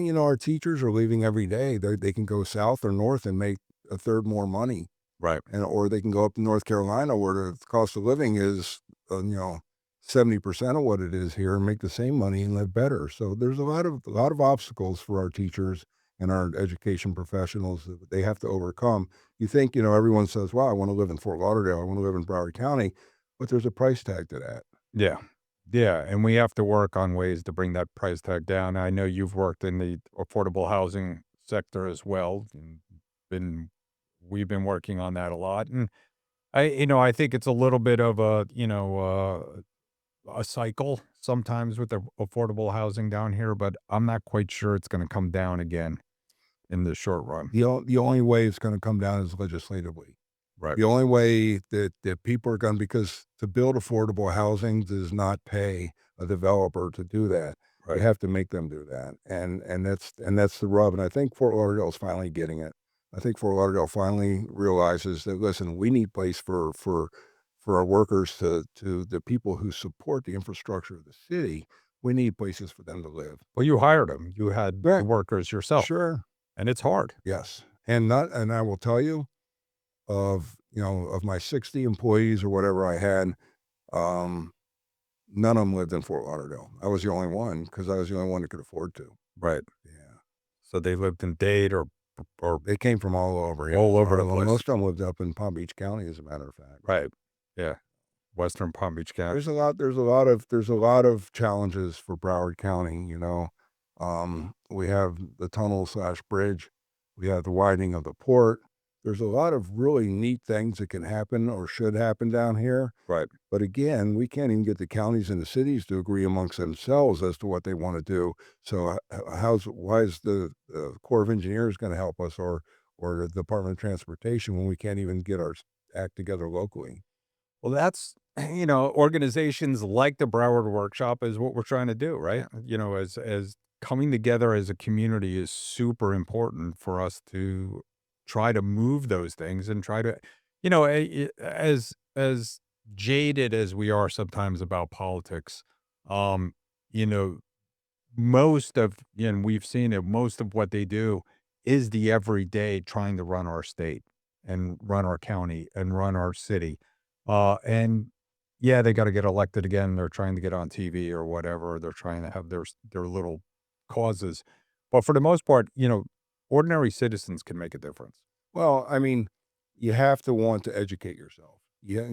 Well, our teachers are leaving every day. They can go south or north and make a third more money, Right. or they can go up to North Carolina where the cost of living is, 70% of what it is here and make the same money and live better. So there's a lot of obstacles for our teachers and our education professionals that they have to overcome. You think, everyone says, "Wow, I want to live in Fort Lauderdale. I want to live in Broward County," but there's a price tag to that. Yeah. Yeah, and we have to work on ways to bring that price tag down. I know you've worked in the affordable housing sector as well, and been we've been working on that a lot, and I think it's a little bit of a cycle sometimes with the affordable housing down here, but I'm not quite sure it's gonna come down again in the short run. The only way it's going to come down is legislatively. Right, The only way that people are gonna, because to build affordable housing does not pay a developer to do that. You right. have to make them do that, and that's the rub, and I think Fort Lauderdale's finally getting it. I think Fort Lauderdale finally realizes that, listen, we need place for our workers to the people who support the infrastructure of the city, we need places for them to live. Well, you hired them. You had the Right. workers yourself, Sure. and it's hard. Yes. And I will tell you, of my 60 employees or whatever I had, um, none of them lived in Fort Lauderdale. I was the only one because I was the only one that could afford to. Right. Yeah. So they lived in Dade or They came from all over, yeah. all over the Well, place. most of them lived up in Palm Beach County, as a matter of fact. Right. Yeah. Western Palm Beach County. There's a lot of challenges. For Broward County. We have the tunnel/bridge. We have the widening of the port. There's a lot of really neat things that can happen or should happen down here. Right. But again, we can't even get the counties and the cities to agree amongst themselves as to what they want to do. So why is the Corps of Engineers going to help us, or the Department of Transportation, when we can't even get our act together locally? Well, that's organizations like the Broward Workshop is what we're trying to do, right? As coming together as a community is super important for us to try to move those things and try to, as jaded as we are sometimes about politics, um, you know, and we've seen it, most of what they do is the everyday trying to run our state and run our county and run our city. And yeah, they got to get elected again. They're trying to get on TV or whatever. They're trying to have their little causes. But for the most part, ordinary citizens can make a difference. Well, I mean, you have to want to educate yourself. Yeah,